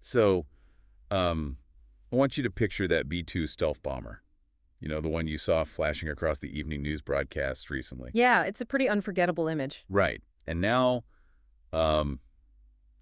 So, I want you to picture that B-2 stealth bomber. You know, the one you saw flashing across the evening news broadcast recently. Yeah, it's a pretty unforgettable image. Right. And now, um,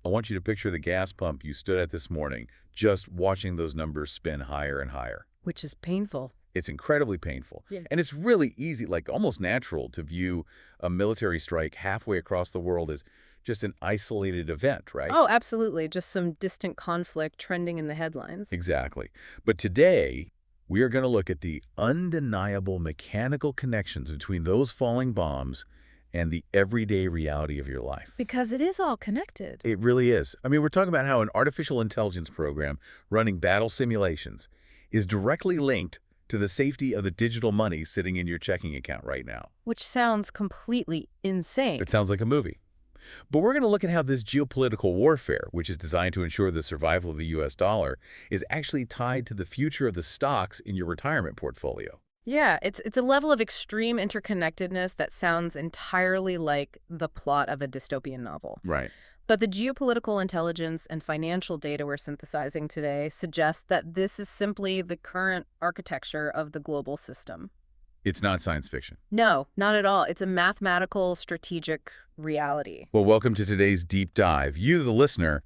I want you to picture the gas pump you stood at this morning, just watching those numbers spin higher and higher. Which is painful. It's incredibly painful. Yeah. And it's really easy, like almost natural, to view a military strike halfway across the world as just an isolated event, right? Oh, absolutely. Just some distant conflict trending in the headlines. Exactly. But today, we are going to look at the undeniable mechanical connections between those falling bombs and the everyday reality of your life. Because it is all connected. It really is. I mean, we're talking about how an artificial intelligence program running battle simulations is directly linked to the safety of the digital money sitting in your checking account right now. Which sounds completely insane. It sounds like a movie. But we're going to look at how this geopolitical warfare, which is designed to ensure the survival of the U.S. dollar, is actually tied to the future of the stocks in your retirement portfolio. Yeah, it's a level of extreme interconnectedness that sounds entirely like the plot of a dystopian novel. Right. But the geopolitical intelligence and financial data we're synthesizing today suggest that this is simply the current architecture of the global system. It's not science fiction. No, not at all. It's a mathematical, strategic reality. Well, welcome to today's deep dive. You, the listener,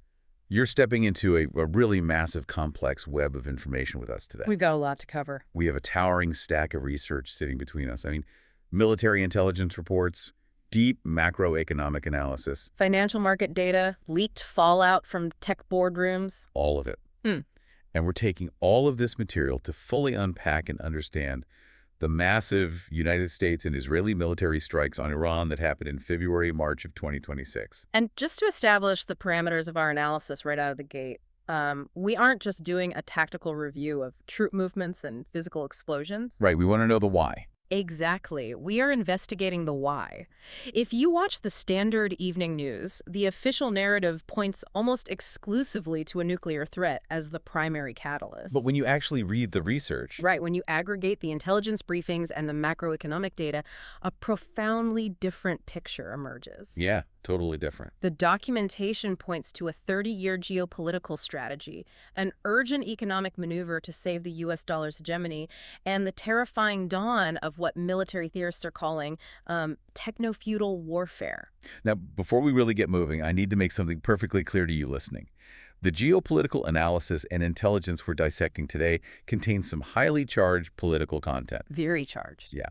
you're stepping into a really massive, complex web of information with us today. We've got a lot to cover. We have a towering stack of research sitting between us. I mean, military intelligence reports, deep macroeconomic analysis. Financial market data, leaked fallout from tech boardrooms. All of it. And we're taking all of this material to fully unpack and understand the massive United States and Israeli military strikes on Iran that happened in February, March of 2026. And just to establish the parameters of our analysis right out of the gate, we aren't just doing a tactical review of troop movements and physical explosions. Right, we want to know the why. Exactly. We are investigating the why. If you watch the standard evening news, the official narrative points almost exclusively to a nuclear threat as the primary catalyst. But when you actually read the research... Right, when you aggregate the intelligence briefings and the macroeconomic data, a profoundly different picture emerges. Yeah, totally different. The documentation points to a 30-year geopolitical strategy, an urgent economic maneuver to save the U.S. dollar's hegemony, and the terrifying dawn of what military theorists are calling technofeudal warfare. Now, before we really get moving, I need to make something perfectly clear to you listening. The geopolitical analysis and intelligence we're dissecting today contains some highly charged political content. Very charged. Yeah.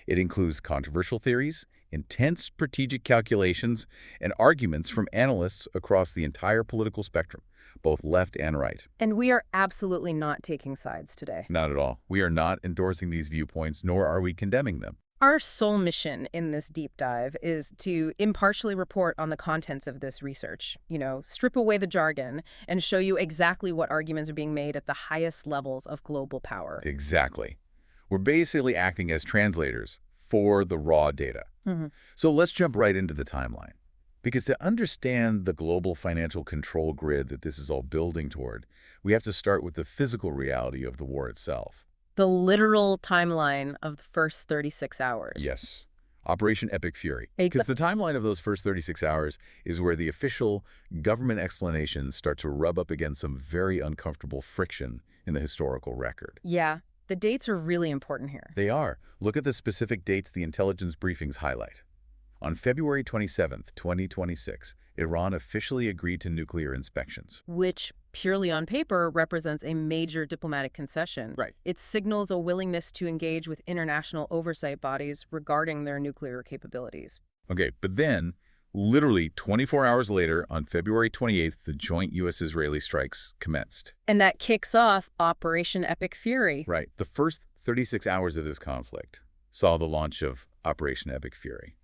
It includes controversial theories, intense strategic calculations, and arguments from analysts across the entire political spectrum, both left and right. And we are absolutely not taking sides today. Not at all. We are not endorsing these viewpoints, nor are we condemning them. Our sole mission in this deep dive is to impartially report on the contents of this research, strip away the jargon and show you exactly what arguments are being made at the highest levels of global power. Exactly. We're basically acting as translators for the raw data. So let's jump right into the timeline. Because to understand the global financial control grid that this is all building toward, we have to start with the physical reality of the war itself. The literal timeline of the first 36 hours. Yes. Operation Epic Fury. Because the timeline of those first 36 hours is where the official government explanations start to rub up against some very uncomfortable friction in the historical record. Yeah. The dates are really important here. They are. Look at the specific dates the intelligence briefings highlight. On February 27, 2026, Iran officially agreed to nuclear inspections. Which, purely on paper, represents a major diplomatic concession. Right. It signals a willingness to engage with international oversight bodies regarding their nuclear capabilities. Okay, but then, literally 24 hours later, on February 28th, the joint U.S.-Israeli strikes commenced. And that kicks off Operation Epic Fury. Right. The first 36 hours of this conflict saw the launch of Operation Epic Fury.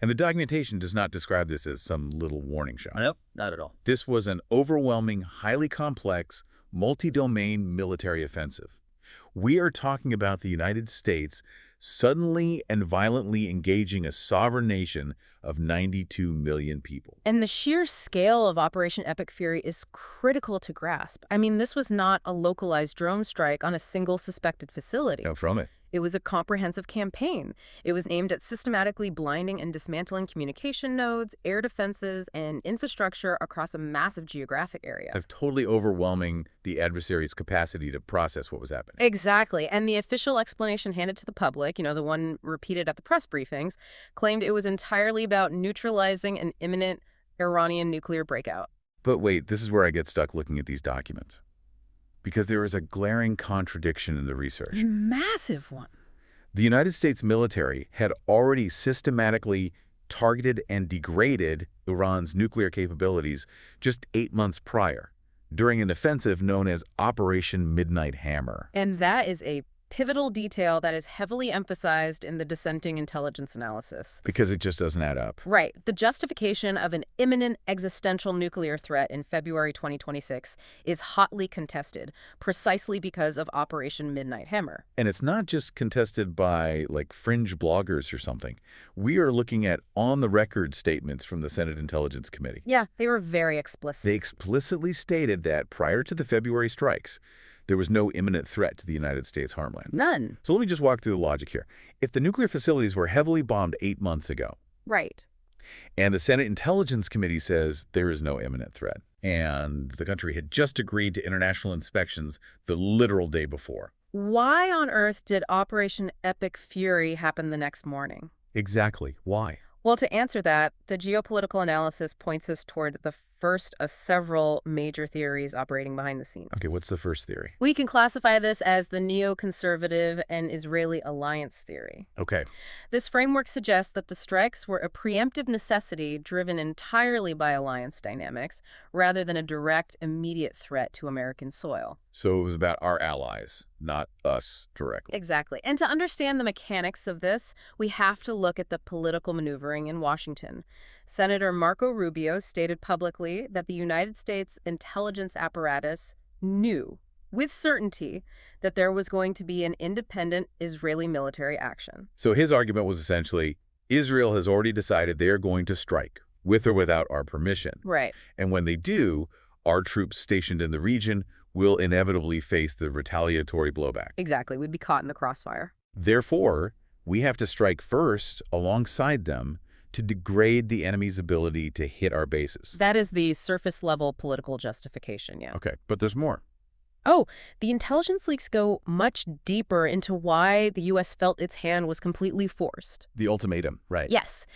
And the documentation does not describe this as some little warning shot. Nope, not at all. This was an overwhelming, highly complex, multi-domain military offensive. We are talking about the United States suddenly and violently engaging a sovereign nation of 92 million people. And the sheer scale of Operation Epic Fury is critical to grasp. I mean, this was not a localized drone strike on a single suspected facility. No, from it. It was a comprehensive campaign. It was aimed at systematically blinding and dismantling communication nodes, air defenses, and infrastructure across a massive geographic area. Of totally overwhelming the adversary's capacity to process what was happening. Exactly. And the official explanation handed to the public, the one repeated at the press briefings, claimed it was entirely about neutralizing an imminent Iranian nuclear breakout. But wait, this is where I get stuck looking at these documents. Because there is a glaring contradiction in the research. A massive one. The United States military had already systematically targeted and degraded Iran's nuclear capabilities just 8 months prior, during an offensive known as Operation Midnight Hammer. And that is a pivotal detail that is heavily emphasized in the dissenting intelligence analysis. Because it just doesn't add up. Right. The justification of an imminent existential nuclear threat in February 2026 is hotly contested, precisely because of Operation Midnight Hammer. And it's not just contested by, fringe bloggers or something. We are looking at on-the-record statements from the Senate Intelligence Committee. Yeah, they were very explicit. They explicitly stated that prior to the February strikes, there was no imminent threat to the United States homeland. None. So let me just walk through the logic here. If the nuclear facilities were heavily bombed 8 months ago, Right. and the Senate Intelligence Committee says there is no imminent threat, and the country had just agreed to international inspections the literal day before. Why on earth did Operation Epic Fury happen the next morning? Exactly. Why? Well, to answer that, the geopolitical analysis points us toward the first of several major theories operating behind the scenes. Okay, what's the first theory? We can classify this as the neoconservative and Israeli alliance theory. Okay. This framework suggests that the strikes were a preemptive necessity driven entirely by alliance dynamics, rather than a direct, immediate threat to American soil. So it was about our allies, not us directly. Exactly. And to understand the mechanics of this, we have to look at the political maneuvering in Washington. Senator Marco Rubio stated publicly that the United States intelligence apparatus knew with certainty that there was going to be an independent Israeli military action. So his argument was essentially, Israel has already decided they are going to strike, with or without our permission. Right. And when they do, our troops stationed in the region will inevitably face the retaliatory blowback. Exactly. We'd be caught in the crossfire. Therefore, we have to strike first alongside them to degrade the enemy's ability to hit our bases. That is the surface-level political justification, yeah. Okay, but there's more. Oh, the intelligence leaks go much deeper into why the U.S. felt its hand was completely forced. The ultimatum, right. Yes.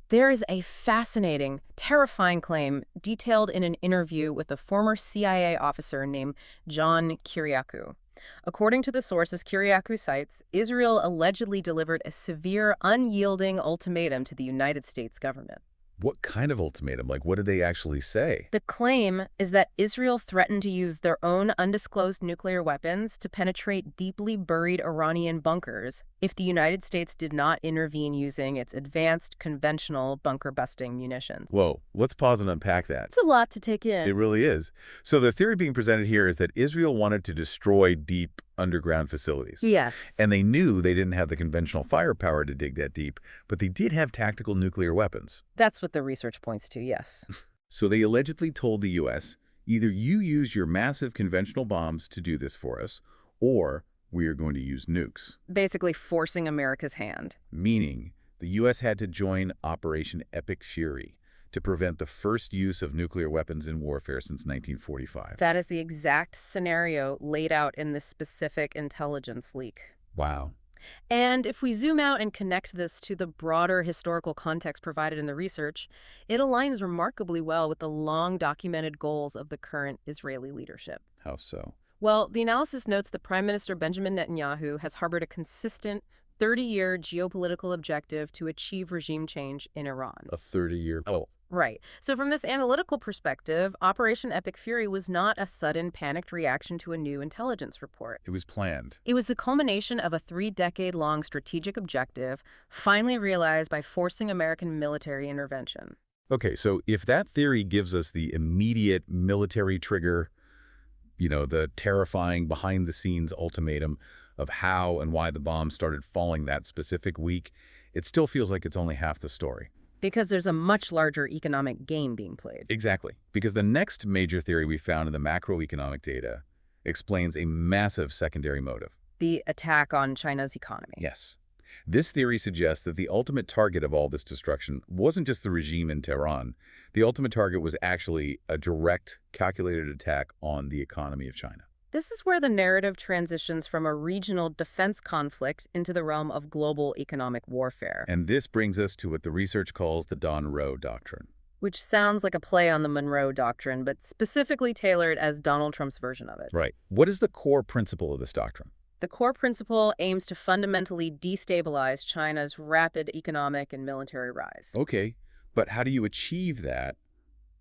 There is a fascinating, terrifying claim detailed in an interview with a former CIA officer named John Kiriakou. According to the sources Kiriakou cites, Israel allegedly delivered a severe, unyielding ultimatum to the United States government. What kind of ultimatum? What did they actually say? The claim is that Israel threatened to use their own undisclosed nuclear weapons to penetrate deeply buried Iranian bunkers if the United States did not intervene using its advanced conventional bunker-busting munitions. Whoa, let's pause and unpack that. It's a lot to take in. It really is. So the theory being presented here is that Israel wanted to destroy deep underground facilities. Yes. And they knew they didn't have the conventional firepower to dig that deep, but they did have tactical nuclear weapons. That's what the research points to, yes. So they allegedly told the U.S., either you use your massive conventional bombs to do this for us, or we are going to use nukes. Basically forcing America's hand. Meaning the U.S. had to join Operation Epic Fury to prevent the first use of nuclear weapons in warfare since 1945. That is the exact scenario laid out in this specific intelligence leak. Wow. And if we zoom out and connect this to the broader historical context provided in the research, it aligns remarkably well with the long-documented goals of the current Israeli leadership. How so? Well, the analysis notes that Prime Minister Benjamin Netanyahu has harbored a consistent 30-year geopolitical objective to achieve regime change in Iran. A 30-year... Oh. Right. So from this analytical perspective, Operation Epic Fury was not a sudden panicked reaction to a new intelligence report. It was planned. It was the culmination of a 3-decade-long strategic objective, finally realized by forcing American military intervention. Okay, so if that theory gives us the immediate military trigger, the terrifying behind-the-scenes ultimatum of how and why the bombs started falling that specific week, it still feels like it's only half the story. Because there's a much larger economic game being played. Exactly. Because the next major theory we found in the macroeconomic data explains a massive secondary motive. the attack on China's economy. Yes. This theory suggests that the ultimate target of all this destruction wasn't just the regime in Tehran. The ultimate target was actually a direct, calculated attack on the economy of China. This is where the narrative transitions from a regional defense conflict into the realm of global economic warfare. And this brings us to what the research calls the Monroe Doctrine. Which sounds like a play on the Monroe Doctrine, but specifically tailored as Donald Trump's version of it. Right. What is the core principle of this doctrine? The core principle aims to fundamentally destabilize China's rapid economic and military rise. Okay, but how do you achieve that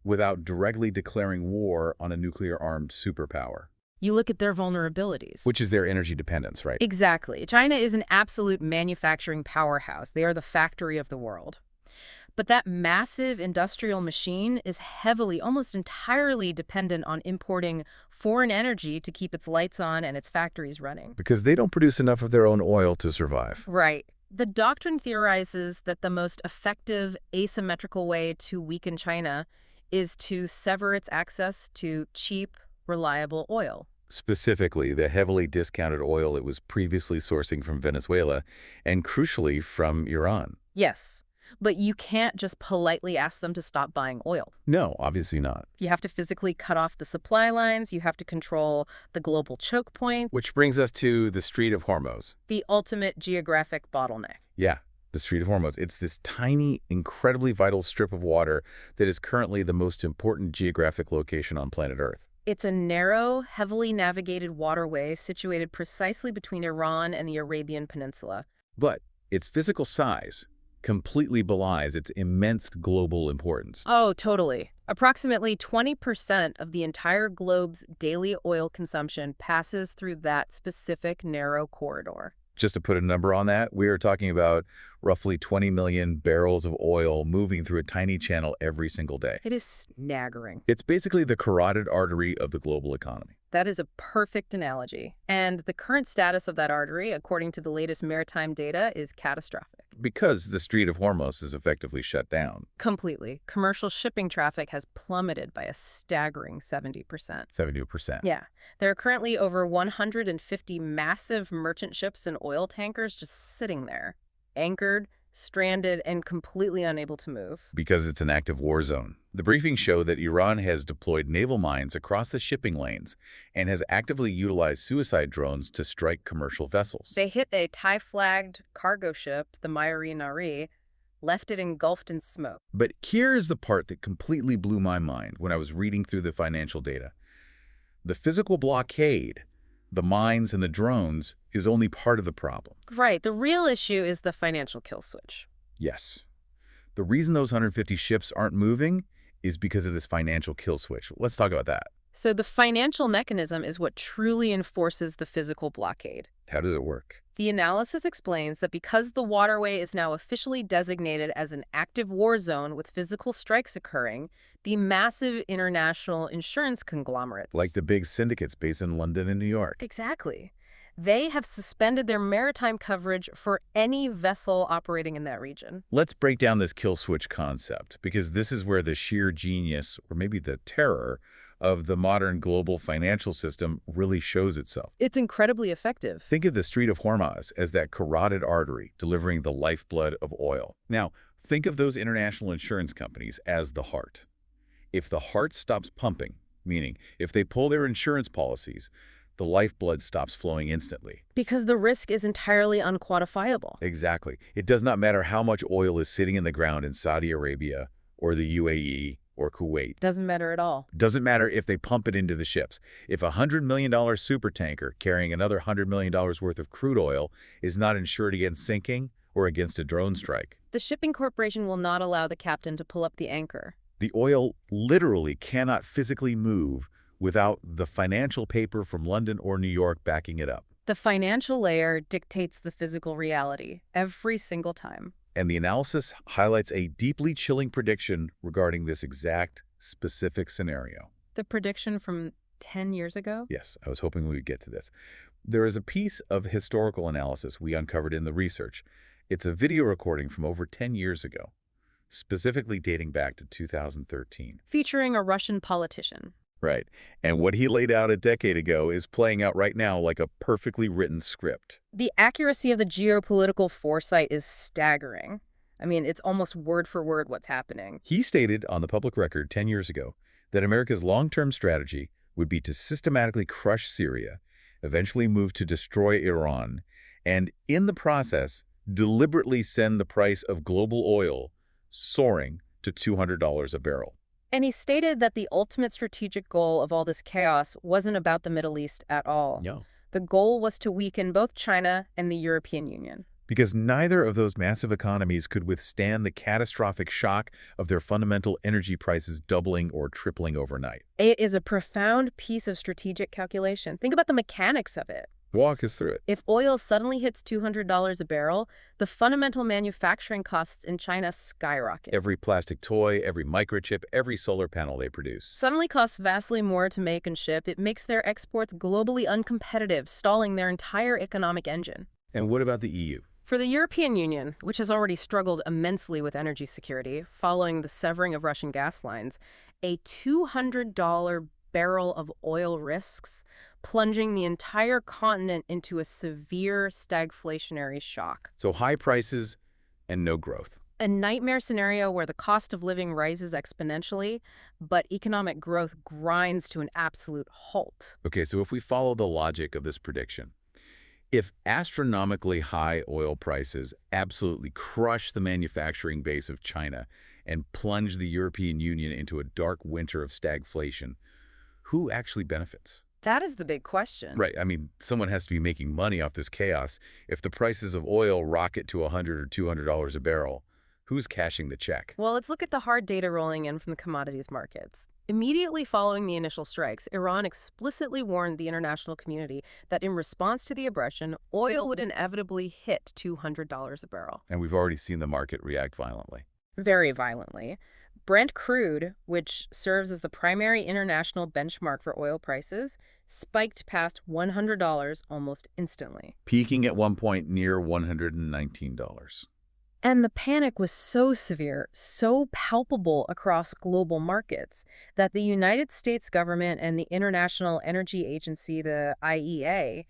without directly declaring war on a nuclear-armed superpower? You look at their vulnerabilities. Which is their energy dependence, right? Exactly. China is an absolute manufacturing powerhouse. They are the factory of the world. But that massive industrial machine is heavily, almost entirely dependent on importing foreign energy to keep its lights on and its factories running. Because they don't produce enough of their own oil to survive. Right. The doctrine theorizes that the most effective asymmetrical way to weaken China is to sever its access to cheap, reliable oil. Specifically, the heavily discounted oil it was previously sourcing from Venezuela and, crucially, from Iran. Yes. But you can't just politely ask them to stop buying oil. No, obviously not. You have to physically cut off the supply lines. You have to control the global choke points. Which brings us to the Strait of Hormuz. The ultimate geographic bottleneck. Yeah, the Strait of Hormuz. It's this tiny, incredibly vital strip of water that is currently the most important geographic location on planet Earth. It's a narrow, heavily navigated waterway situated precisely between Iran and the Arabian Peninsula. But its physical size completely belies its immense global importance. Oh, totally. Approximately 20% of the entire globe's daily oil consumption passes through that specific narrow corridor. Just to put a number on that, we are talking about roughly 20 million barrels of oil moving through a tiny channel every single day. It is staggering. It's basically the carotid artery of the global economy. That is a perfect analogy. And the current status of that artery, according to the latest maritime data, is catastrophic. Because the Strait of Hormuz is effectively shut down. Completely. Commercial shipping traffic has plummeted by a staggering 70%. 70%. Yeah. There are currently over 150 massive merchant ships and oil tankers just sitting there, anchored, stranded, and completely unable to move. Because it's an active war zone. The briefings show that Iran has deployed naval mines across the shipping lanes and has actively utilized suicide drones to strike commercial vessels. They hit a Thai-flagged cargo ship, the Mayari Nari, left it engulfed in smoke. But here's the part that completely blew my mind when I was reading through the financial data. The physical blockade, the mines and the drones, is only part of the problem. Right. The real issue is the financial kill switch. Yes. The reason those 150 ships aren't moving is because of this financial kill switch. Let's talk about that. So the financial mechanism is what truly enforces the physical blockade. How does it work? The analysis explains that because the waterway is now officially designated as an active war zone with physical strikes occurring, the massive international insurance conglomerates— Like the big syndicates based in London and New York. Exactly. They have suspended their maritime coverage for any vessel operating in that region. Let's break down this kill switch concept, because this is where the sheer genius, or maybe the terror, of the modern global financial system really shows itself. It's incredibly effective. Think of the Strait of Hormuz as that carotid artery delivering the lifeblood of oil. Now, think of those international insurance companies as the heart. If the heart stops pumping, meaning if they pull their insurance policies, the lifeblood stops flowing instantly. Because the risk is entirely unquantifiable. Exactly. It does not matter how much oil is sitting in the ground in Saudi Arabia or the UAE or Kuwait. Doesn't matter at all. Doesn't matter if they pump it into the ships. If a $100 million supertanker carrying another $100 million worth of crude oil is not insured against sinking or against a drone strike, The shipping corporation will not allow the captain to pull up the anchor. the oil literally cannot physically move without the financial paper from London or New York backing it up. The financial layer dictates the physical reality every single time. And the analysis highlights a deeply chilling prediction regarding this exact specific scenario. The prediction from 10 years ago? Yes, I was hoping we would get to this. There is a piece of historical analysis we uncovered in the research. It's a video recording from over 10 years ago, specifically dating back to 2013. Featuring a Russian politician. Right. And what he laid out a decade ago is playing out right now like a perfectly written script. The accuracy of the geopolitical foresight is staggering. I mean, it's almost word for word what's happening. He stated on the public record 10 years ago that America's long-term strategy would be to systematically crush Syria, eventually move to destroy Iran, and in the process, deliberately send the price of global oil soaring to $200 a barrel. And he stated that the ultimate strategic goal of all this chaos wasn't about the Middle East at all. No. The goal was to weaken both China and the European Union. Because neither of those massive economies could withstand the catastrophic shock of their fundamental energy prices doubling or tripling overnight. It is a profound piece of strategic calculation. Think about the mechanics of it. Walk us through it. If oil suddenly hits $200 a barrel, the fundamental manufacturing costs in China skyrocket. Every plastic toy, every microchip, every solar panel they produce. Suddenly costs vastly more to make and ship. It makes their exports globally uncompetitive, stalling their entire economic engine. And what about the EU? For the European Union, which has already struggled immensely with energy security following the severing of Russian gas lines, a $200 barrel of oil risks plunging the entire continent into a severe stagflationary shock. So high prices and no growth. A nightmare scenario where the cost of living rises exponentially, but economic growth grinds to an absolute halt. Okay, so if we follow the logic of this prediction, if astronomically high oil prices absolutely crush the manufacturing base of China and plunge the European Union into a dark winter of stagflation, who actually benefits? That is the big question. Right. I mean, someone has to be making money off this chaos. If the prices of oil rocket to $100 or $200 a barrel, who's cashing the check? Well, let's look at the hard data rolling in from the commodities markets. Immediately following the initial strikes, Iran explicitly warned the international community that in response to the aggression, oil would inevitably hit $200 a barrel. And we've already seen the market react violently. Very violently. Brent crude, which serves as the primary international benchmark for oil prices, spiked past $100 almost instantly. Peaking at one point near $119. And the panic was so severe, so palpable across global markets, that the United States government and the International Energy Agency, the IEA,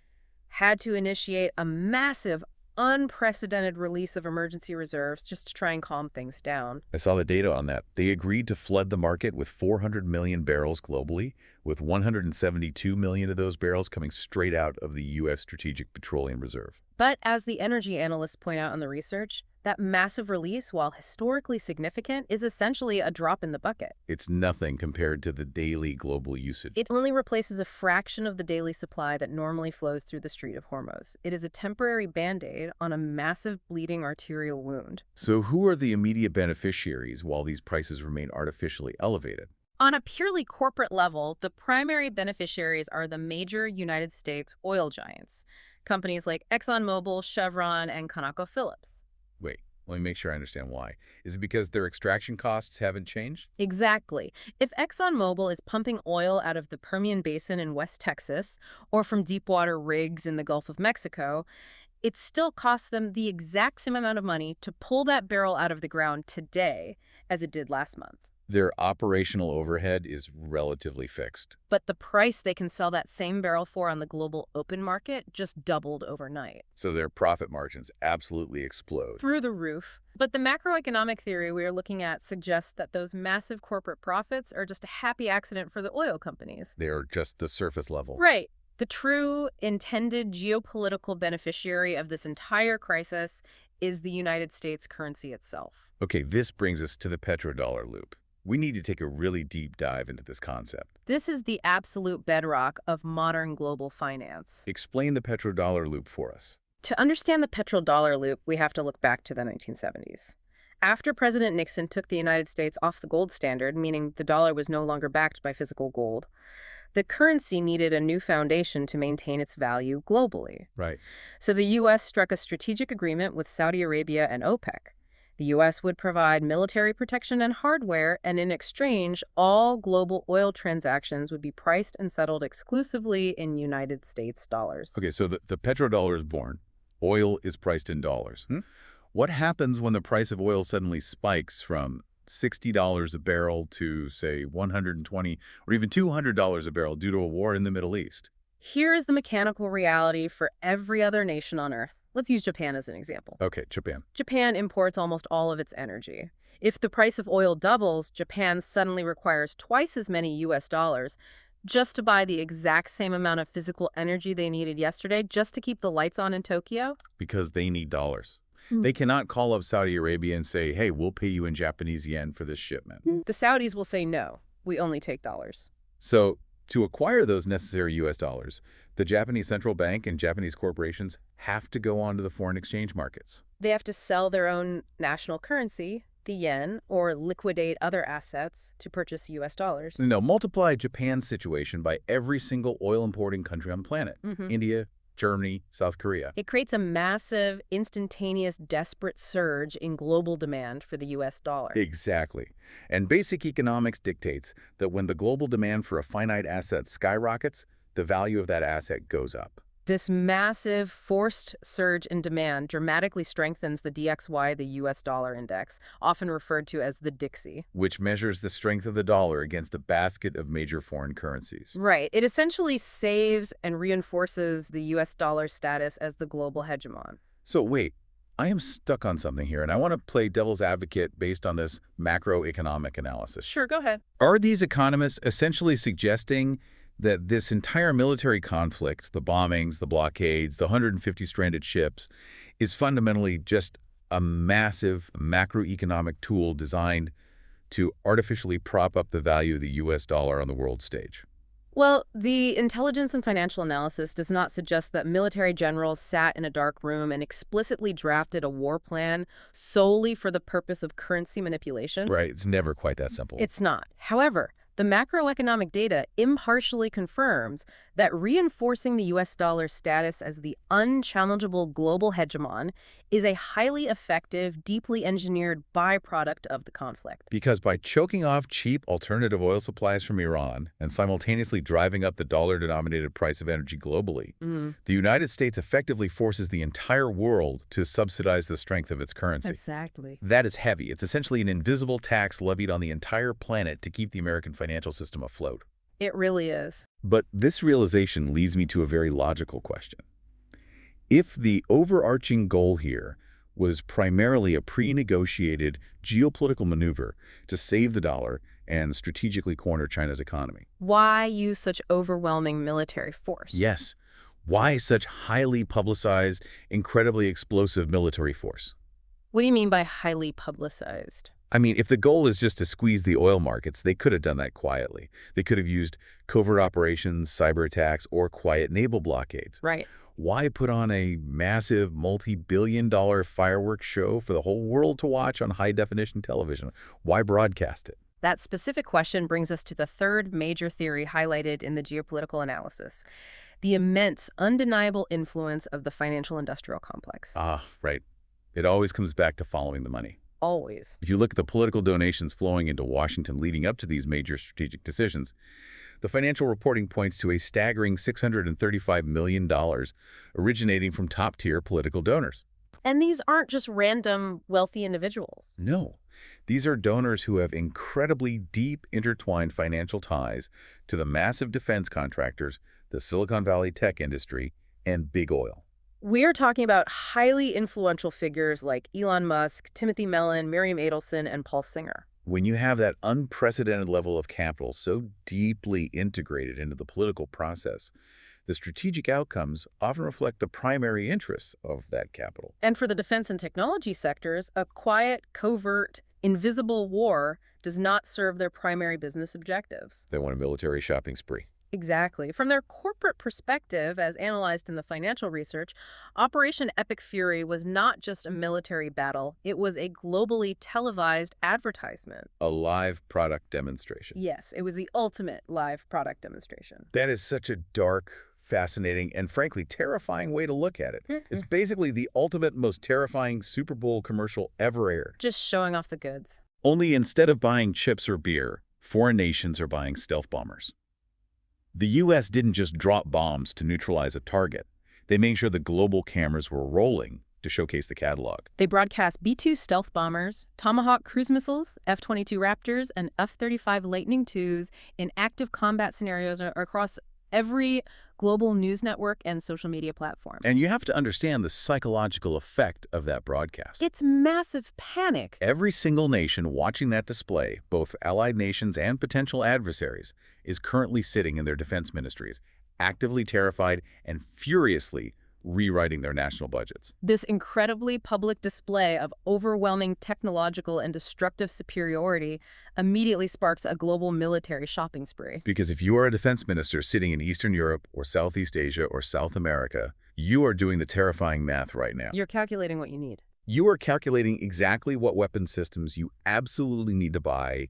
had to initiate a massive, unprecedented release of emergency reserves just to try and calm things down. I saw the data on that. They agreed to flood the market with 400 million barrels globally, with 172 million of those barrels coming straight out of the U.S. Strategic Petroleum Reserve. But as the energy analysts point out in the research, that massive release, while historically significant, is essentially a drop in the bucket. It's nothing compared to the daily global usage. It only replaces a fraction of the daily supply that normally flows through the Strait of Hormuz. It is a temporary Band-Aid on a massive bleeding arterial wound. So who are the immediate beneficiaries while these prices remain artificially elevated? On a purely corporate level, the primary beneficiaries are the major United States oil giants, companies like ExxonMobil, Chevron, and ConocoPhillips. Wait, let me make sure I understand why. Is it because their extraction costs haven't changed? Exactly. If ExxonMobil is pumping oil out of the Permian Basin in West Texas or from deepwater rigs in the Gulf of Mexico, it still costs them the exact same amount of money to pull that barrel out of the ground today as it did last month. Their operational overhead is relatively fixed. But the price they can sell that same barrel for on the global open market just doubled overnight. So their profit margins absolutely explode. Through the roof. But the macroeconomic theory we are looking at suggests that those massive corporate profits are just a happy accident for the oil companies. They are just the surface level. Right. The true intended geopolitical beneficiary of this entire crisis is the United States currency itself. Okay, this brings us to the petrodollar loop. We need to take a really deep dive into this concept. This is the absolute bedrock of modern global finance. Explain the petrodollar loop for us. To understand the petrodollar loop, we have to look back to the 1970s. After President Nixon took the United States off the gold standard, meaning the dollar was no longer backed by physical gold, the currency needed a new foundation to maintain its value globally. Right. So the U.S. struck a strategic agreement with Saudi Arabia and OPEC. The U.S. would provide military protection and hardware, and in exchange, all global oil transactions would be priced and settled exclusively in United States dollars. Okay, so the petrodollar is born. Oil is priced in dollars. What happens when the price of oil suddenly spikes from, $60 a barrel to, say, $120 or even $200 a barrel due to a war in the Middle East. Here's the mechanical reality for every other nation on Earth. Let's use Japan as an example. Okay, Japan. Japan imports almost all of its energy. If the price of oil doubles, Japan suddenly requires twice as many US dollars just to buy the exact same amount of physical energy they needed yesterday just to keep the lights on in Tokyo. Because they need dollars. Hmm. They cannot call up Saudi Arabia and say, hey, we'll pay you in Japanese yen for this shipment. The Saudis will say no, we only take dollars. So to acquire those necessary US dollars, the Japanese central bank and Japanese corporations have to go onto the foreign exchange markets. They have to sell their own national currency, the yen, or liquidate other assets to purchase US dollars. No, multiply Japan's situation by every single oil-importing country on the planet. India, Germany, South Korea. It creates a massive, instantaneous, desperate surge in global demand for the US dollar. Exactly. And basic economics dictates that when the global demand for a finite asset skyrockets, the value of that asset goes up. This massive, forced surge in demand dramatically strengthens the DXY, the US dollar index, often referred to as the Dixie. Which measures the strength of the dollar against a basket of major foreign currencies. Right. It essentially saves and reinforces the US dollar status as the global hegemon. So wait, I am stuck on something here, and I want to play devil's advocate based on this macroeconomic analysis. Sure, go ahead. Are these economists essentially suggesting that this entire military conflict, the bombings, the blockades, the 150 stranded ships, is fundamentally just a massive macroeconomic tool designed to artificially prop up the value of the US dollar on the world stage? Well, the intelligence and financial analysis does not suggest that military generals sat in a dark room and explicitly drafted a war plan solely for the purpose of currency manipulation. Right, it's never quite that simple. It's not. However, the macroeconomic data impartially confirms that reinforcing the US dollar's status as the unchallengeable global hegemon is a highly effective, deeply engineered byproduct of the conflict. Because by choking off cheap alternative oil supplies from Iran and simultaneously driving up the dollar-denominated price of energy globally, the United States effectively forces the entire world to subsidize the strength of its currency. Exactly. That is heavy. It's essentially an invisible tax levied on the entire planet to keep the American financial system afloat. It really is. But this realization leads me to a very logical question. If the overarching goal here was primarily a pre-negotiated geopolitical maneuver to save the dollar and strategically corner China's economy. Why use such overwhelming military force? Yes. Why such highly publicized, incredibly explosive military force? What do you mean by highly publicized? I mean, if the goal is just to squeeze the oil markets, they could have done that quietly. They could have used covert operations, cyber attacks, or quiet naval blockades. Right. Why put on a massive multi-billion-dollar fireworks show for the whole world to watch on high-definition television? Why broadcast it? That specific question brings us to the third major theory highlighted in the geopolitical analysis: the immense, undeniable influence of the financial-industrial complex. Ah, right. It always comes back to following the money. Always. If you look at the political donations flowing into Washington leading up to these major strategic decisions, the financial reporting points to a staggering $635 million originating from top-tier political donors. And these aren't just random wealthy individuals. No. These are donors who have incredibly deep intertwined financial ties to the massive defense contractors, the Silicon Valley tech industry, and big oil. We're talking about highly influential figures like Elon Musk, Timothy Mellon, Miriam Adelson, and Paul Singer. When you have that unprecedented level of capital so deeply integrated into the political process, the strategic outcomes often reflect the primary interests of that capital. And for the defense and technology sectors, a quiet, covert, invisible war does not serve their primary business objectives. They want a military shopping spree. Exactly. From their corporate perspective, as analyzed in the financial research, Operation Epic Fury was not just a military battle. It was a globally televised advertisement. A live product demonstration. Yes, it was the ultimate live product demonstration. That is such a dark, fascinating, and frankly terrifying way to look at it. It's basically the ultimate, most terrifying Super Bowl commercial ever aired. Just showing off the goods. Only instead of buying chips or beer, foreign nations are buying stealth bombers. The U.S. didn't just drop bombs to neutralize a target. They made sure the global cameras were rolling to showcase the catalog. They broadcast B-2 stealth bombers, Tomahawk cruise missiles, F-22 Raptors, and F-35 Lightning IIs in active combat scenarios across every global news network and social media platform. And you have to understand the psychological effect of that broadcast. It's massive panic. Every single nation watching that display, both allied nations and potential adversaries, is currently sitting in their defense ministries, actively terrified and furiously rewriting their national budgets. This incredibly public display of overwhelming technological and destructive superiority immediately sparks a global military shopping spree. Because if you are a defense minister sitting in Eastern Europe or Southeast Asia or South America, you are doing the terrifying math right now. You're calculating what you need. You are calculating exactly what weapon systems you absolutely need to buy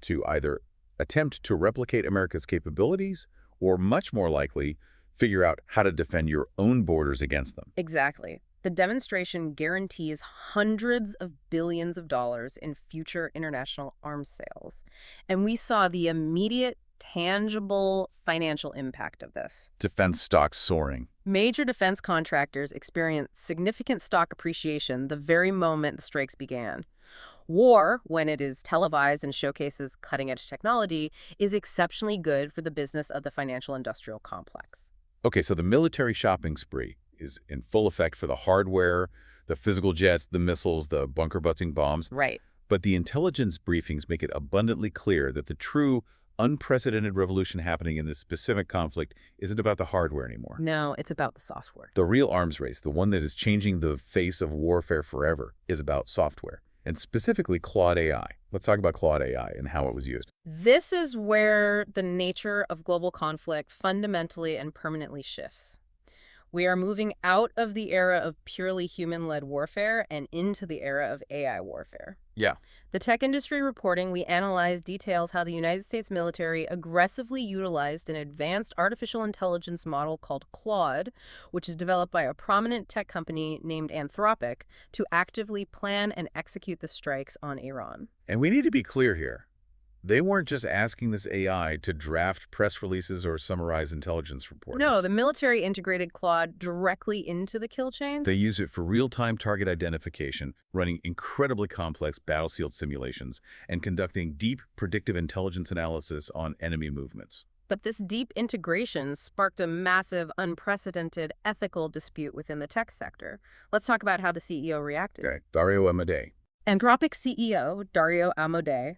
to either attempt to replicate America's capabilities or, much more likely, figure out how to defend your own borders against them. Exactly. The demonstration guarantees hundreds of billions of dollars in future international arms sales. And we saw the immediate, tangible financial impact of this. Defense stocks soaring. Major defense contractors experienced significant stock appreciation the very moment the strikes began. War, when it is televised and showcases cutting-edge technology, is exceptionally good for the business of the financial-industrial complex. Okay, so the military shopping spree is in full effect for the hardware, the physical jets, the missiles, the bunker-busting bombs. Right. But the intelligence briefings make it abundantly clear that the true, unprecedented revolution happening in this specific conflict isn't about the hardware anymore. No, it's about the software. The real arms race, the one that is changing the face of warfare forever, is about software, and specifically Claude AI. Let's talk about Claude AI and how it was used. This is where the nature of global conflict fundamentally and permanently shifts. We are moving out of the era of purely human-led warfare and into the era of AI warfare. Yeah. The tech industry reporting we analyzed details how the United States military aggressively utilized an advanced artificial intelligence model called Claude, which is developed by a prominent tech company named Anthropic, to actively plan and execute the strikes on Iran. And we need to be clear here. They weren't just asking this AI to draft press releases or summarize intelligence reports. No, the military integrated Claude directly into the kill chain. They use it for real-time target identification, running incredibly complex battlefield simulations, and conducting deep predictive intelligence analysis on enemy movements. But this deep integration sparked a massive, unprecedented ethical dispute within the tech sector. Let's talk about how the CEO reacted. Okay, Dario Amodei. Anthropic CEO Dario Amodei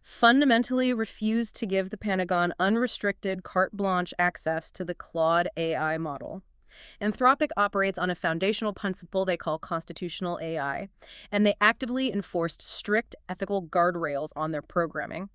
fundamentally refused to give the Pentagon unrestricted carte blanche access to the Claude AI model. Anthropic operates on a foundational principle they call constitutional AI, and they actively enforced strict ethical guardrails on their programming.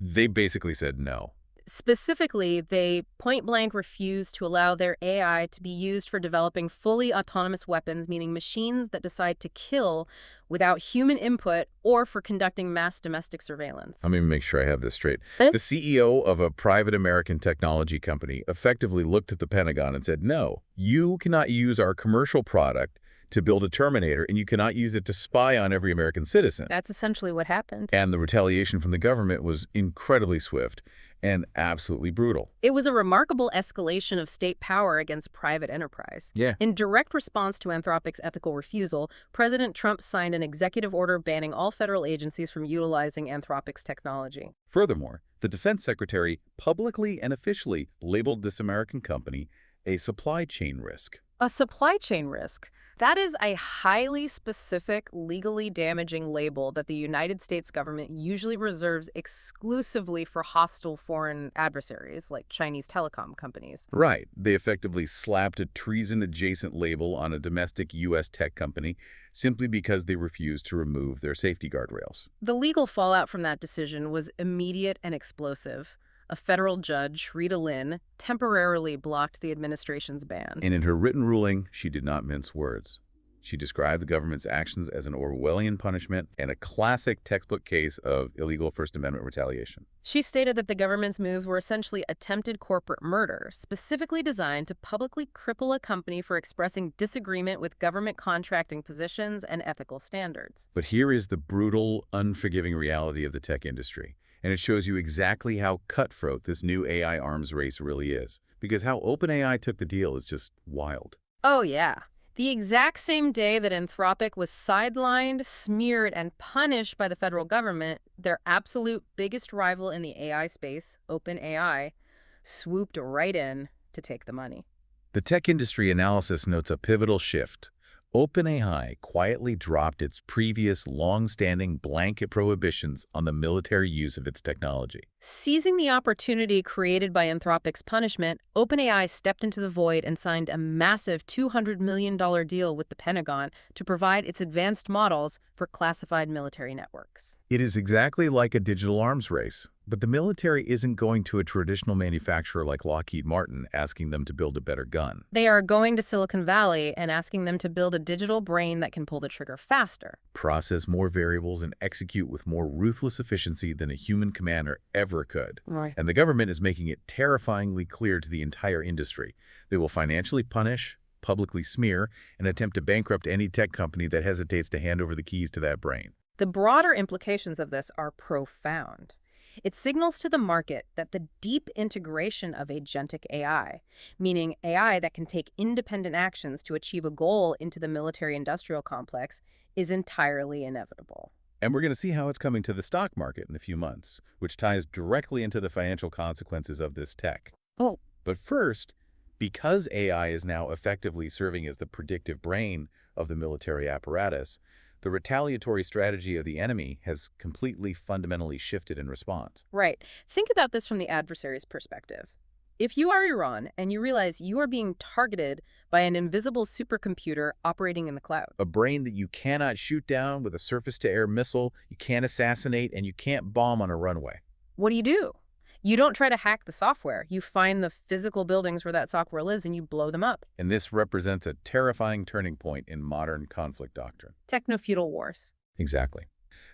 They basically said no. Specifically, they point-blank refused to allow their AI to be used for developing fully autonomous weapons, meaning machines that decide to kill without human input, or for conducting mass domestic surveillance. Let me make sure I have this straight. The CEO of a private American technology company effectively looked at the Pentagon and said, no, you cannot use our commercial product to build a Terminator, and you cannot use it to spy on every American citizen. That's essentially what happened. And the retaliation from the government was incredibly swift and absolutely brutal. It was a remarkable escalation of state power against private enterprise. Yeah. In direct response to Anthropic's ethical refusal, President Trump signed an executive order banning all federal agencies from utilizing Anthropic's technology. Furthermore, the defense secretary publicly and officially labeled this American company a supply chain risk. A supply chain risk. That is a highly specific, legally damaging label that the United States government usually reserves exclusively for hostile foreign adversaries, like Chinese telecom companies. Right. They effectively slapped a treason-adjacent label on a domestic U.S. tech company simply because they refused to remove their safety guardrails. The legal fallout from that decision was immediate and explosive. A federal judge, Rita Lynn, temporarily blocked the administration's ban. And in her written ruling, she did not mince words. She described the government's actions as an Orwellian punishment and a classic textbook case of illegal First Amendment retaliation. She stated that the government's moves were essentially attempted corporate murder, specifically designed to publicly cripple a company for expressing disagreement with government contracting positions and ethical standards. But here is the brutal, unforgiving reality of the tech industry. And it shows you exactly how cutthroat this new AI arms race really is. Because how OpenAI took the deal is just wild. Oh, yeah. The exact same day that Anthropic was sidelined, smeared, and punished by the federal government, their absolute biggest rival in the AI space, OpenAI, swooped right in to take the money. The tech industry analysis notes a pivotal shift. OpenAI quietly dropped its previous long-standing blanket prohibitions on the military use of its technology. Seizing the opportunity created by Anthropic's punishment, OpenAI stepped into the void and signed a massive $200 million deal with the Pentagon to provide its advanced models for classified military networks. It is exactly like a digital arms race, but the military isn't going to a traditional manufacturer like Lockheed Martin asking them to build a better gun. They are going to Silicon Valley and asking them to build a digital brain that can pull the trigger faster, Process more variables and execute with more ruthless efficiency than a human commander ever could. Right. And the government is making it terrifyingly clear to the entire industry. They will financially punish, publicly smear, and attempt to bankrupt any tech company that hesitates to hand over the keys to that brain. The broader implications of this are profound. It signals to the market that the deep integration of agentic AI, meaning AI that can take independent actions to achieve a goal into the military-industrial complex, is entirely inevitable. And we're going to see how it's coming to the stock market in a few months, which ties directly into the financial consequences of this tech. Oh. But first, because AI is now effectively serving as the predictive brain of the military apparatus, the retaliatory strategy of the enemy has completely fundamentally shifted in response. Right. Think about this from the adversary's perspective. If you are Iran and you realize you are being targeted by an invisible supercomputer operating in the cloud, A brain that you cannot shoot down with a surface-to-air missile, you can't assassinate, and you can't bomb on a runway. what do? You don't try to hack the software. You find the physical buildings where that software lives and you blow them up. And this represents a terrifying turning point in modern conflict doctrine. Technofeudal wars. Exactly.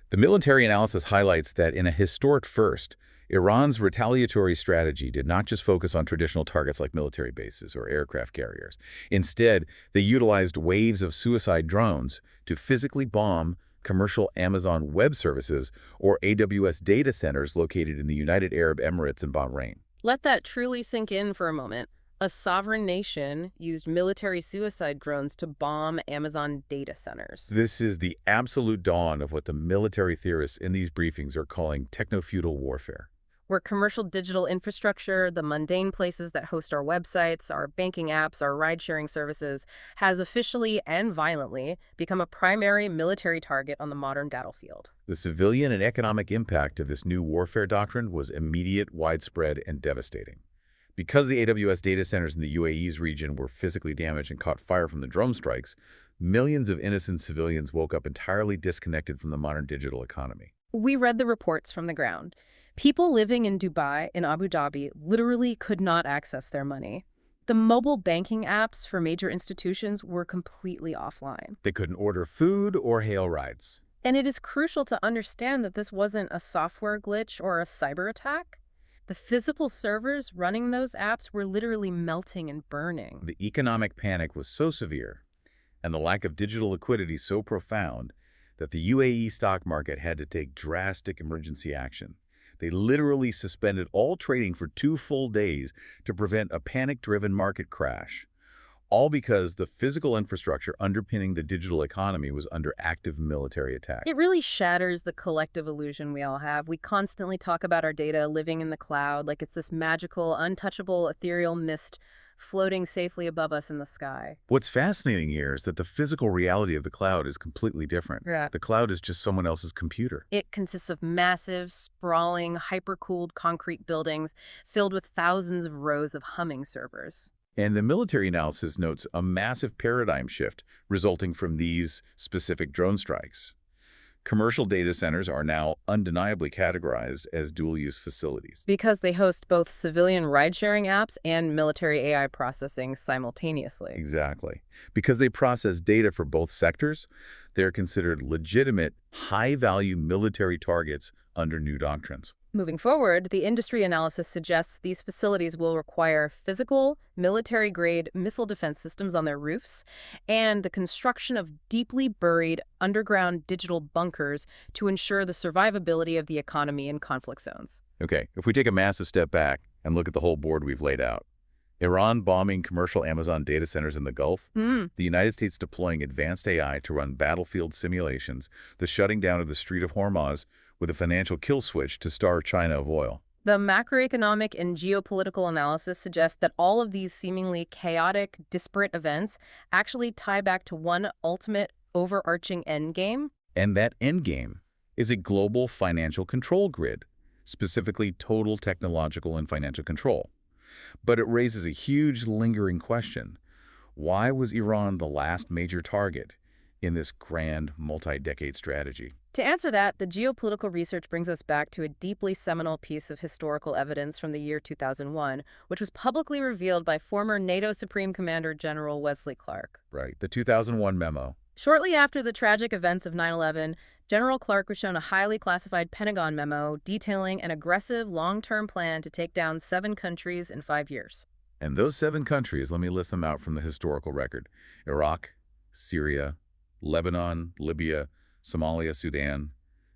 The military analysis highlights that in a historic first, Iran's retaliatory strategy did not just focus on traditional targets like military bases or aircraft carriers. Instead, they utilized waves of suicide drones to physically bomb commercial Amazon Web Services or AWS data centers located in the United Arab Emirates and Bahrain. Let that truly sink in for a moment. A sovereign nation used military suicide drones to bomb Amazon data centers. This is the absolute dawn of what the military theorists in these briefings are calling technofeudal warfare. Where commercial digital infrastructure, the mundane places that host our websites, our banking apps, our ride-sharing services, has officially and violently become a primary military target on the modern battlefield. The civilian and economic impact of this new warfare doctrine was immediate, widespread, and devastating. Because the AWS data centers in the UAE's region were physically damaged and caught fire from the drone strikes, millions of innocent civilians woke up entirely disconnected from the modern digital economy. We read the reports from the ground. People living in Dubai and Abu Dhabi literally could not access their money. The mobile banking apps for major institutions were completely offline. They couldn't order food or hail rides. And it is crucial to understand that this wasn't a software glitch or a cyber attack. The physical servers running those apps were literally melting and burning. The economic panic was so severe, and the lack of digital liquidity so profound, that the UAE stock market had to take drastic emergency action. They literally suspended all trading for 2 full days to prevent a panic-driven market crash, all because the physical infrastructure underpinning the digital economy was under active military attack. It really shatters the collective illusion we all have. We constantly talk about our data living in the cloud like it's this magical, untouchable, ethereal mist floating safely above us in the sky. What's fascinating here is that the physical reality of the cloud is completely different. Yeah. The cloud is just someone else's computer. It consists of massive, sprawling, hyper-cooled concrete buildings filled with thousands of rows of humming servers. And the military analysis notes a massive paradigm shift resulting from these specific drone strikes. Commercial data centers are now undeniably categorized as dual-use facilities. Because they host both civilian ride-sharing apps and military AI processing simultaneously. Exactly. Because they process data for both sectors, they're considered legitimate, high-value military targets under new doctrines. Moving forward, the industry analysis suggests these facilities will require physical, military-grade missile defense systems on their roofs and the construction of deeply buried underground digital bunkers to ensure the survivability of the economy in conflict zones. Okay, if we take a massive step back and look at the whole board we've laid out, Iran bombing commercial Amazon data centers in the Gulf, Hmm. the United States deploying advanced AI to run battlefield simulations, the shutting down of the Strait of Hormuz with a financial kill switch to starve China of oil. The macroeconomic and geopolitical analysis suggests that all of these seemingly chaotic, disparate events actually tie back to one ultimate, overarching endgame. And that endgame is a global financial control grid, specifically total technological and financial control. But it raises a huge lingering question. Why was Iran the last major target in this grand multi-decade strategy? To answer that, the geopolitical research brings us back to a deeply seminal piece of historical evidence from the year 2001, which was publicly revealed by former NATO Supreme Commander General Wesley Clark. Right, the 2001 memo. Shortly after the tragic events of 9/11, General Clark was shown a highly classified Pentagon memo detailing an aggressive, long-term plan to take down 7 countries in 5 years. And those 7 countries, let me list them out from the historical record: Iraq, Syria, Lebanon, Libya, Somalia, Sudan,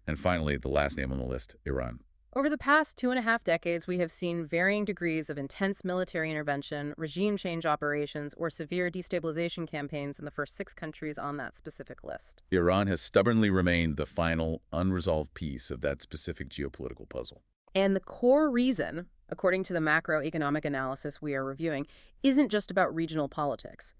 and finally, the last name on the list, Iran. Over the past 2.5 decades, we have seen varying degrees of intense military intervention, regime change operations, or severe destabilization campaigns in the first 6 countries on that specific list. Iran has stubbornly remained the final, unresolved piece of that specific geopolitical puzzle. And the core reason, according to the macroeconomic analysis we are reviewing, isn't just about regional politics.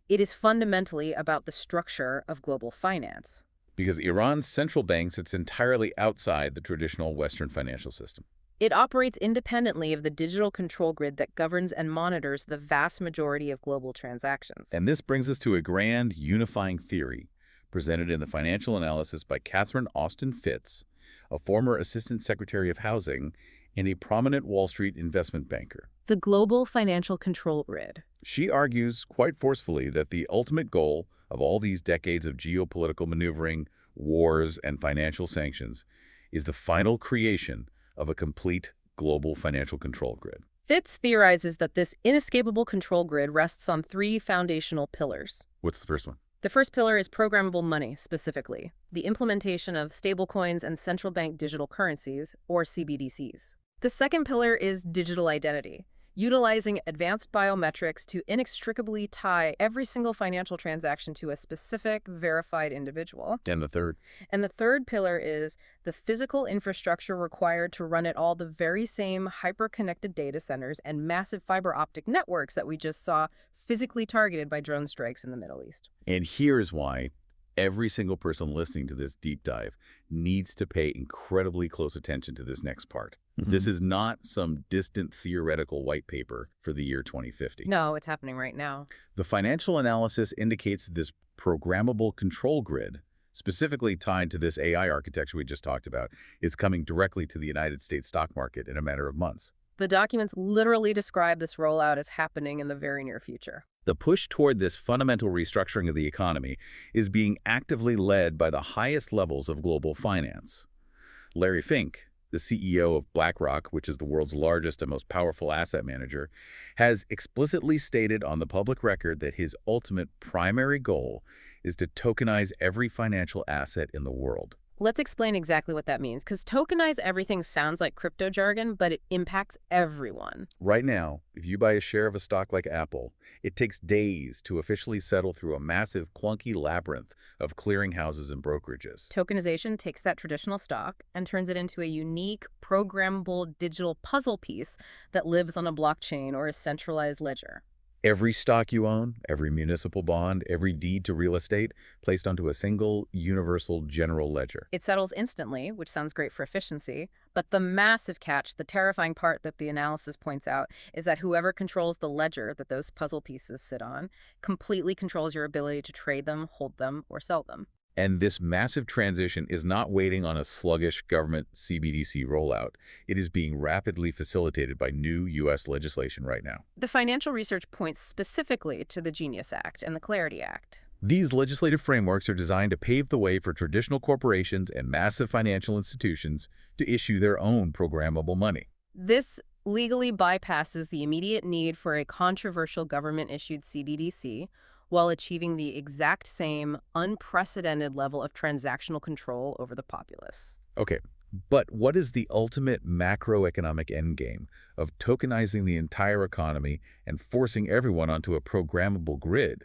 It is fundamentally about the structure of global finance. Because Iran's central bank sits entirely outside the traditional Western financial system. It operates independently of the digital control grid that governs and monitors the vast majority of global transactions. And this brings us to a grand unifying theory presented in the financial analysis by Catherine Austin Fitts, a former Assistant Secretary of Housing and a prominent Wall Street investment banker. The global financial control grid. She argues quite forcefully that the ultimate goal of all these decades of geopolitical maneuvering, wars, and financial sanctions is the final creation of a complete global financial control grid. Fitts theorizes that this inescapable control grid rests on 3 foundational pillars. What's the first one? The first pillar is programmable money, specifically, the implementation of stablecoins and central bank digital currencies, or CBDCs. The second pillar is digital identity, utilizing advanced biometrics to inextricably tie every single financial transaction to a specific, verified individual. And the third? And the third pillar is the physical infrastructure required to run at all the very same hyper-connected data centers and massive fiber optic networks that we just saw physically targeted by drone strikes in the Middle East. And here's why every single person listening to this deep dive needs to pay incredibly close attention to this next part. This is not some distant theoretical white paper for the year 2050. No, it's happening right now. The financial analysis indicates that this programmable control grid, specifically tied to this AI architecture we just talked about, is coming directly to the United States stock market in a matter of months. The documents literally describe this rollout as happening in the very near future. The push toward this fundamental restructuring of the economy is being actively led by the highest levels of global finance. Larry Fink, the CEO of BlackRock, which is the world's largest and most powerful asset manager, has explicitly stated on the public record that his ultimate primary goal is to tokenize every financial asset in the world. Let's explain exactly what that means, because tokenize everything sounds like crypto jargon, but it impacts everyone. Right now, if you buy a share of a stock like Apple, it takes days to officially settle through a massive, clunky labyrinth of clearinghouses and brokerages. Tokenization takes that traditional stock and turns it into a unique, programmable digital puzzle piece that lives on a blockchain or a centralized ledger. Every stock you own, every municipal bond, every deed to real estate placed onto a single, universal, general ledger. It settles instantly, which sounds great for efficiency, but the massive catch, the terrifying part that the analysis points out, is that whoever controls the ledger that those puzzle pieces sit on completely controls your ability to trade them, hold them, or sell them. And this massive transition is not waiting on a sluggish government CBDC rollout. It is being rapidly facilitated by new U.S. legislation right now. The financial research points specifically to the Genius Act and the Clarity Act. These legislative frameworks are designed to pave the way for traditional corporations and massive financial institutions to issue their own programmable money. This legally bypasses the immediate need for a controversial government-issued CBDC, while achieving the exact same unprecedented level of transactional control over the populace. Okay, But what is the ultimate macroeconomic endgame of tokenizing the entire economy and forcing everyone onto a programmable grid?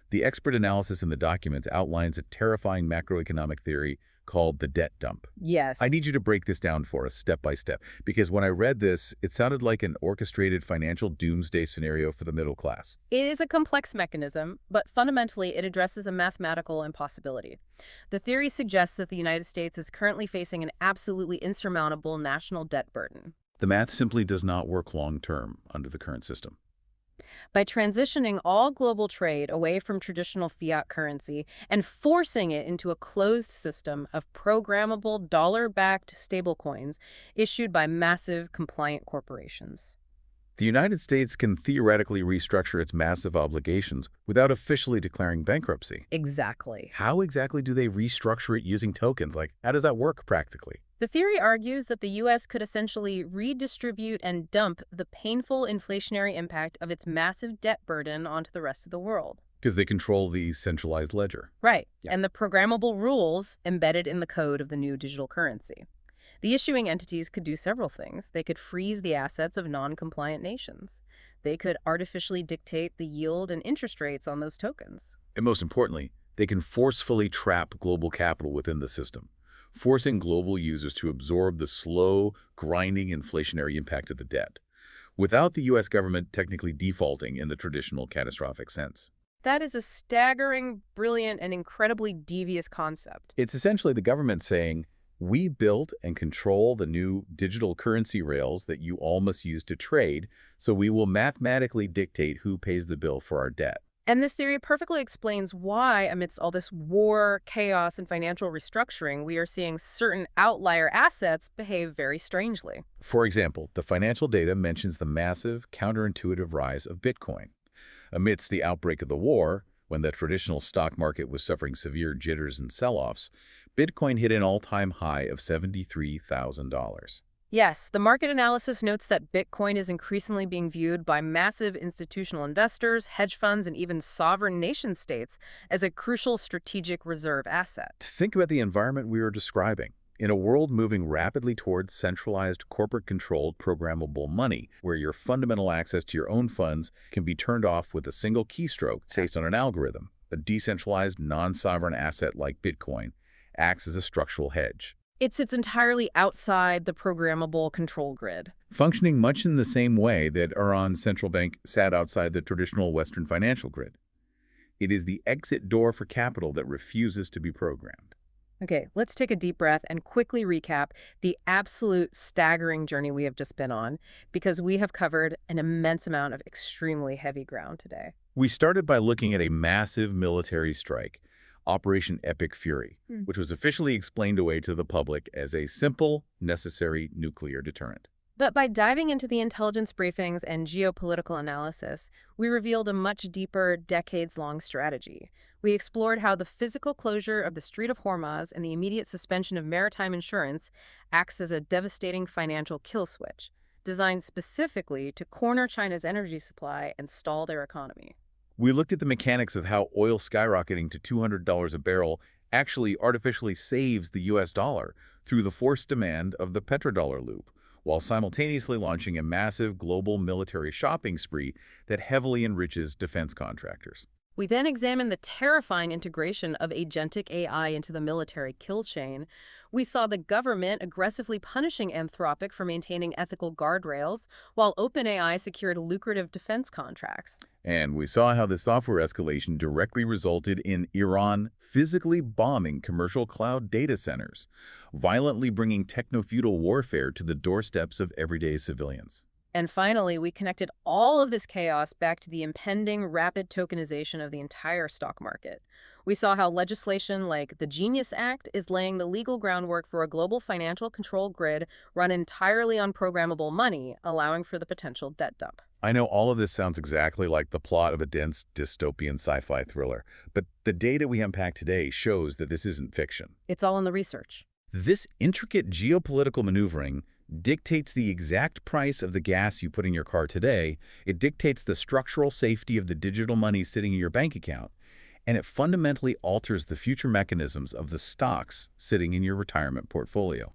The expert analysis in the documents outlines a terrifying macroeconomic theory called the debt dump. I Yes. need you to break this down for us step by step, because when I read this, it sounded like an orchestrated financial doomsday scenario for the middle class. It is a complex mechanism, but fundamentally it addresses a mathematical impossibility. The theory suggests that the United States is currently facing an absolutely insurmountable national debt burden. The math simply does not work long term under the current system. By transitioning all global trade away from traditional fiat currency and forcing it into a closed system of programmable dollar-backed stablecoins issued by massive compliant corporations. The United States can theoretically restructure its massive obligations without officially declaring bankruptcy. Exactly. How exactly do they restructure it using tokens? Like, how does that work practically? The theory argues that the U.S. could essentially redistribute and dump the painful inflationary impact of its massive debt burden onto the rest of the world. Because they control the centralized ledger. Right, Yeah. and the programmable rules embedded in the code of the new digital currency. The issuing entities could do several things. They could freeze the assets of non-compliant nations. They could artificially dictate the yield and interest rates on those tokens. And most importantly, they can forcefully trap global capital within the system, forcing global users to absorb the slow, grinding inflationary impact of the debt, without the U.S. government technically defaulting in the traditional catastrophic sense. That is a staggering, brilliant, and incredibly devious concept. It's essentially the government saying, we built and control the new digital currency rails that you all must use to trade, so we will mathematically dictate who pays the bill for our debt. And this theory perfectly explains why, amidst all this war, chaos, and financial restructuring, we are seeing certain outlier assets behave very strangely. For example, the financial data mentions the massive, counterintuitive rise of Bitcoin. Amidst the outbreak of the war, when the traditional stock market was suffering severe jitters and sell-offs, Bitcoin hit an all-time high of $73,000. Yes, the market analysis notes that Bitcoin is increasingly being viewed by massive institutional investors, hedge funds, and even sovereign nation-states as a crucial strategic reserve asset. Think about the environment we were describing. In a world moving rapidly towards centralized, corporate-controlled, programmable money, where your fundamental access to your own funds can be turned off with a single keystroke based on an algorithm, a decentralized, non-sovereign asset like Bitcoin acts as a structural hedge. It sits entirely outside the programmable control grid. Functioning much in the same way that Iran's central bank sat outside the traditional Western financial grid. It is the exit door for capital that refuses to be programmed. Okay, let's take a deep breath and quickly recap the absolute staggering journey we have just been on, because we have covered an immense amount of extremely heavy ground today. We started by looking at a massive military strike, Operation Epic Fury, which was officially explained away to the public as a simple, necessary nuclear deterrent. But by diving into the intelligence briefings and geopolitical analysis, we revealed a much deeper, decades-long strategy. We explored how the physical closure of the Strait of Hormuz and the immediate suspension of maritime insurance acts as a devastating financial kill switch, designed specifically to corner China's energy supply and stall their economy. We looked at the mechanics of how oil skyrocketing to $200 a barrel actually artificially saves the U.S. dollar through the forced demand of the petrodollar loop, while simultaneously launching a massive global military shopping spree that heavily enriches defense contractors. We then examined the terrifying integration of agentic AI into the military kill chain. We saw the government aggressively punishing Anthropic for maintaining ethical guardrails, while OpenAI secured lucrative defense contracts. And we saw how the software escalation directly resulted in Iran physically bombing commercial cloud data centers, violently bringing technofeudal warfare to the doorsteps of everyday civilians. And finally, we connected all of this chaos back to the impending rapid tokenization of the entire stock market. We saw how legislation like the Genius Act is laying the legal groundwork for a global financial control grid run entirely on programmable money, allowing for the potential debt dump. I know all of this sounds exactly like the plot of a dense dystopian sci-fi thriller, but the data we unpack today shows that this isn't fiction. It's all in the research. This intricate geopolitical maneuvering dictates the exact price of the gas you put in your car today. It dictates the structural safety of the digital money sitting in your bank account, and it fundamentally alters the future mechanisms of the stocks sitting in your retirement portfolio.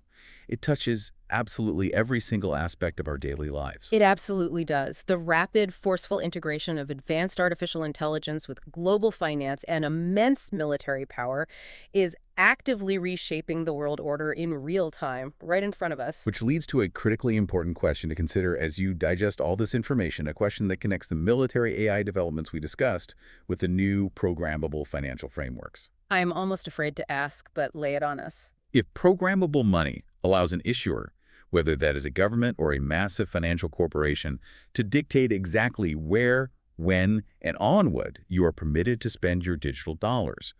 It touches absolutely every single aspect of our daily lives. It absolutely does. The rapid, forceful integration of advanced artificial intelligence with global finance and immense military power is actively reshaping the world order in real time, right in front of us. Which leads to a critically important question to consider as you digest all this information, a question that connects the military AI developments we discussed with the new programmable financial frameworks. I'm almost afraid to ask, but lay it on us. If programmable money allows an issuer, whether that is a government or a massive financial corporation, to dictate exactly where, when, and on what you are permitted to spend your digital dollars,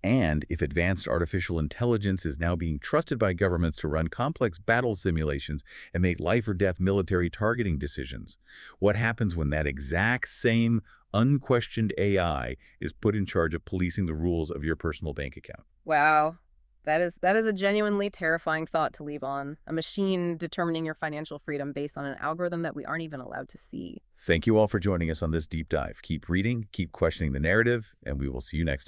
and if advanced artificial intelligence is now being trusted by governments to run complex battle simulations and make life-or-death military targeting decisions, what happens when that exact same unquestioned AI is put in charge of policing the rules of your personal bank account? Wow. That is a genuinely terrifying thought to leave on. A machine determining your financial freedom based on an algorithm that we aren't even allowed to see. Thank you all for joining us on this deep dive. Keep reading, keep questioning the narrative, and we will see you next time.